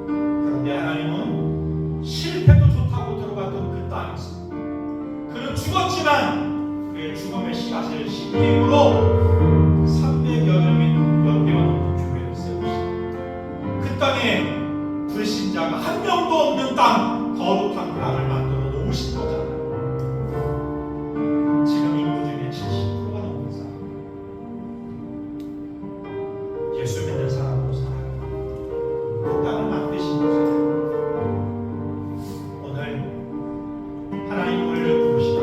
그런데 하나님은 실패도 좋다고 들어갔던 그 땅에서 그는 죽었지만 그의 죽음의 씨앗을 심기로 300여 명의 넘는 교회를 세우시고 그 땅에 불신자가 한 명도 없는 땅, 거룩한 땅을 만들어 놓으신 거잖아요. 지금 인구 중에 70%가 넘는 사람, 예수 믿는 사람으로 살아요. 그 땅을 만드신 거잖아요. 오늘 하나님 우리를 부르시고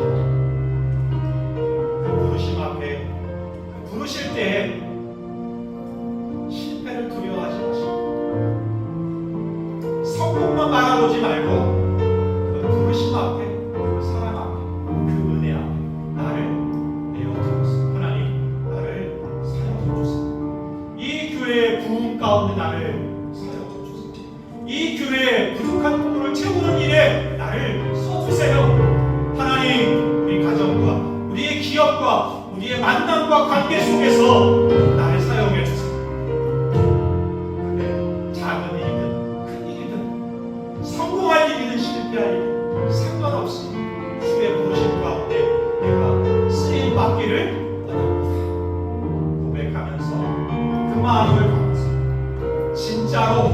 그 부르심 앞에 그 부르실 때에 실패를 두려워하지 마시고 성공만 바라보지 말고 그 부르심 앞에 그 사랑 앞에 그 은혜 앞에 나를 내어주소서. 하나님 나를 사용해 주세요. 이 교회의 부흥 가운데 나를 사용해 주세요. 이 교회의 부족한 부분을 채우는 일에 나를 써주세요. 하나님 우리 가정과 우리의 기업과 우리의 만남과 관계 속에서 마음을 담아서 진짜로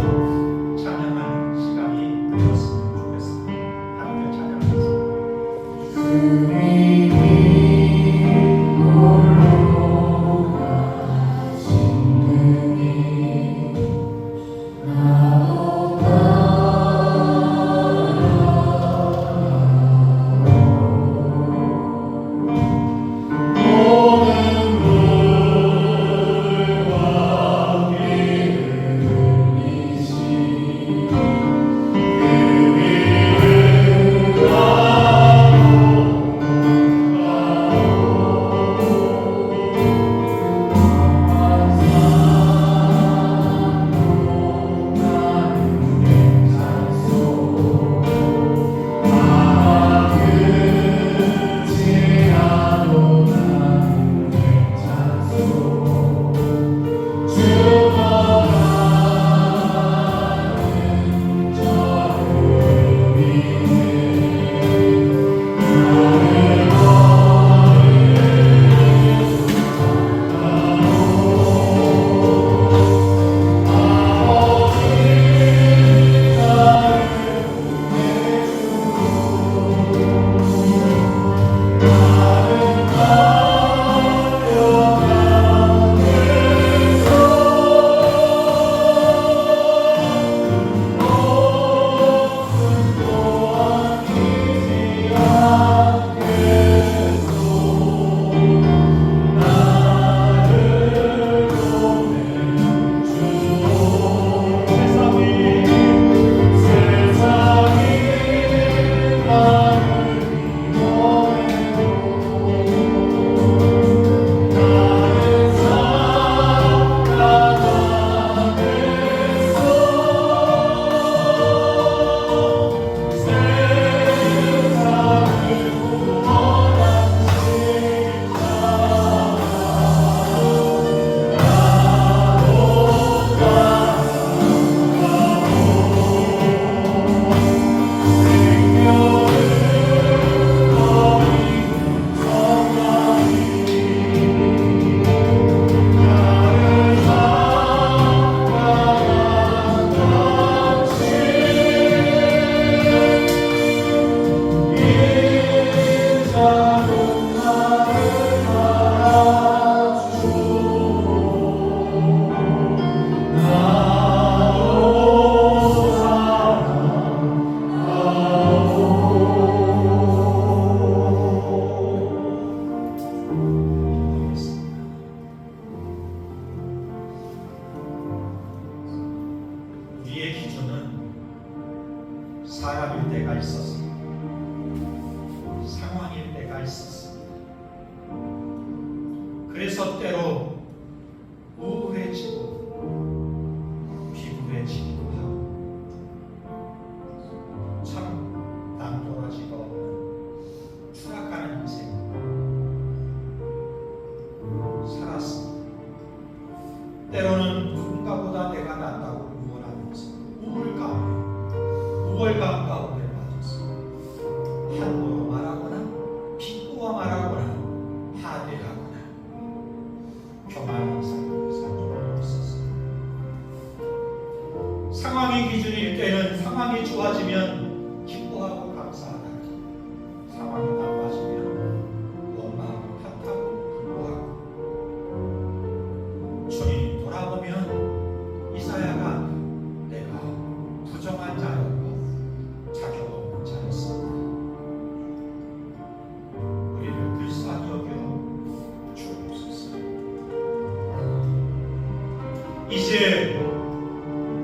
찬양하는 시간이 되었으면 좋겠습니다. 함께 찬양하겠습니다. 사람일 때가 있었습니다. 상황일 때가 있었습니다. 그래서 때로 우울해지고 비굴해지기도 하고 참 낭떠러지가 없는 추락하는 인생 살았습니다. 때로는 누군가보다 내가 낫다고 우월하면서 우월감 가운데 빠졌습니다. 함부로 말하거나 비꼬아 말하거나 하대하거나 교만한 삶을 살고 있었습니다. 상황이 기준일 때는 상황이 좋아지면 기뻐하고 감사하다. 상황이 나빠지면 원망하고 탓하고 분노하고 주님 돌아보면 이사야가 내가 부정한 자였고 자격 없는 자였습니다. 우리를 불쌍히 여겨 주옵소서. 이제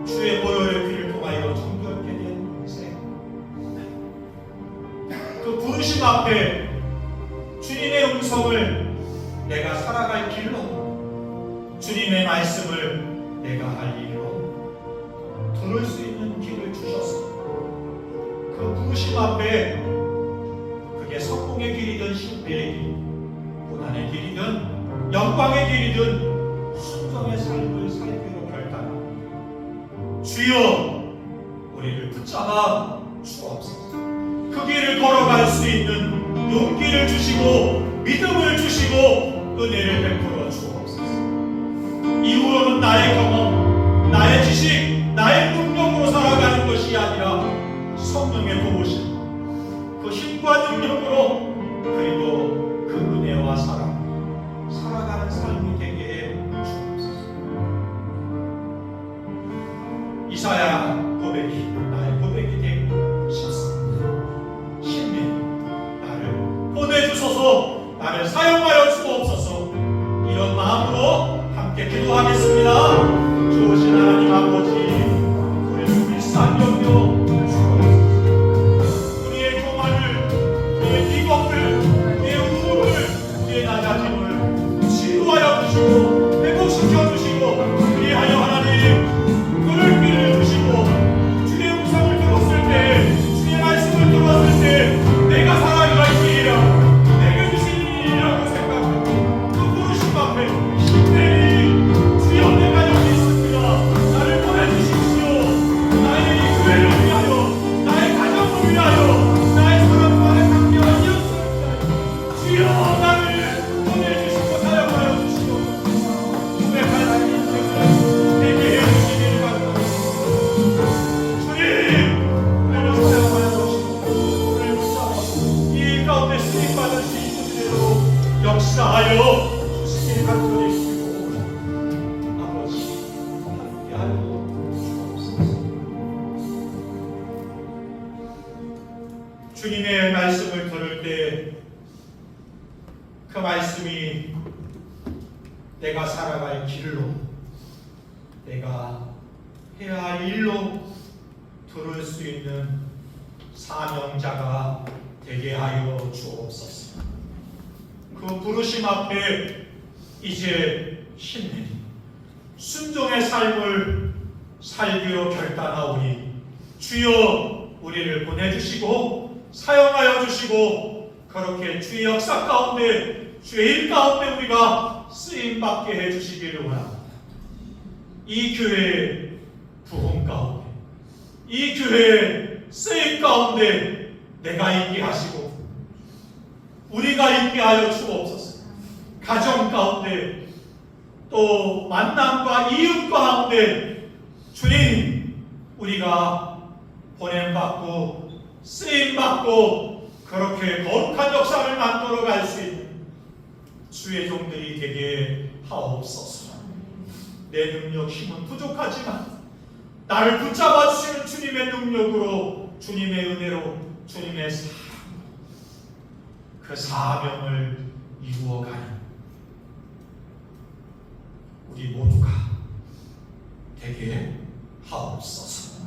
주의 보혈의 피를 통하여 정결케 된 인생, 그 부르심 앞에 주님의 음성을 내가 살아갈 길로, 주님의 말씀을 내가 할 일로 들을 수 있는 길을 주셨습니다. 그 부르심 앞에 그게 성공의 길이든 실패의 길, 고난의 길이든 영광의 길이든 순종의 삶을 살기로 결단합니다. 주여 우리를 붙잡아 주옵소서. 그 길을 걸어갈 수 있는 용기를 주시고 믿음을 주시고 은혜를 베풀어 주옵소서. 이후로는 나의 함께 기도하겠습니다. 좋으신 하나님 아버지, 우리를 불쌍히 여겨 주옵소서. 우리의 교만을, 우리의 비겁을, 우리의 우물을, 우리의 낮아짐을 치유하여 주시고 회복시켜 주시고, 그리하여 하나님 그를 길을 주시고, 주의 음성을 들었을 때, 주의 말씀을 들었을 때 내가 살아가 있으리라, 내게 주신 일이라고 생각하고 그 부르심 앞에 힘내리. 주여, 내가 여기 있습니다. 나를 보내주십시오. 나의 이 교회를 위하여, 나의 가정을 위하여, 나의 사람과의 관계와 이웃을 위하여 주여, 나를 보내주시고 사용하여 주시고, 고백할 수 있는 내게 해주시기를 바랍니다. 주님, 우리를 사용하여 주시고 우리를 붙잡아 이 가운데 쓰임받을 수 있는 대로 역사하여 주시기를 간절히 기도합니다. 아버지, 함께하여 주옵소서. 주님의 말씀을 들을 때 그 말씀이 내가 살아갈 길로, 내가 해야 할 일로 들을 수 있는 사명자가 되게 하여 주옵소서. 그 부르심 앞에 이제 힘내니 순종의 삶을 살기로 결단하오니 주여, 우리를 보내주시고 사용하여 주시고, 그렇게 주의 역사 가운데, 주의 일 가운데 우리가 쓰임받게 해주시기를 원합니다. 이 교회의 부흥 가운데, 이 교회의 쓰임 가운데 내가 있게 하시고 우리가 있게 하여 주옵소서. 가정 가운데, 또 만남과 이웃 가운데 주님, 우리가 보냄받고 쓰임받고 그렇게 거룩한 역사를 만들어 갈 수 있는 주의 종들이 되게 하옵소서. 내 능력, 힘은 부족하지만 나를 붙잡아 주시는 주님의 능력으로, 주님의 은혜로, 주님의 사랑, 그 사명을 이루어가는 우리 모두가 되게 하옵소서.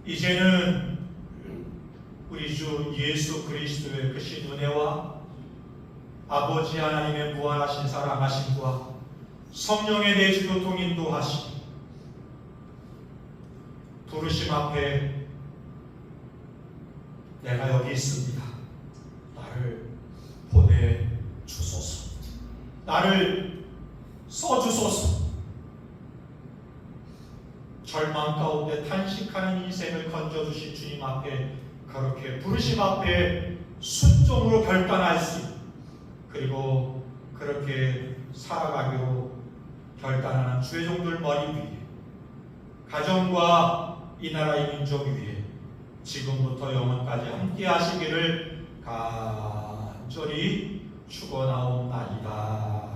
이제는 우리 주 예수 그리스도의 크신 은혜와 아버지 하나님의 무한하신 사랑하심과 성령의 내주도 동인도하심, 부르심 앞에 내가 여기 있습니다, 나를 보내주소서, 나를 써주소서, 절망 가운데 탄식하는 인생을 건져주신 주님 앞에, 그렇게 부르심 앞에 순종으로 결단할 수 있는, 그리고 그렇게 살아가기로 결단하는 주의 종들 머리 위에, 가정과 이 나라의 민족 위에 지금부터 영원까지 함께 하시기를 간절히 축원하옵나이다.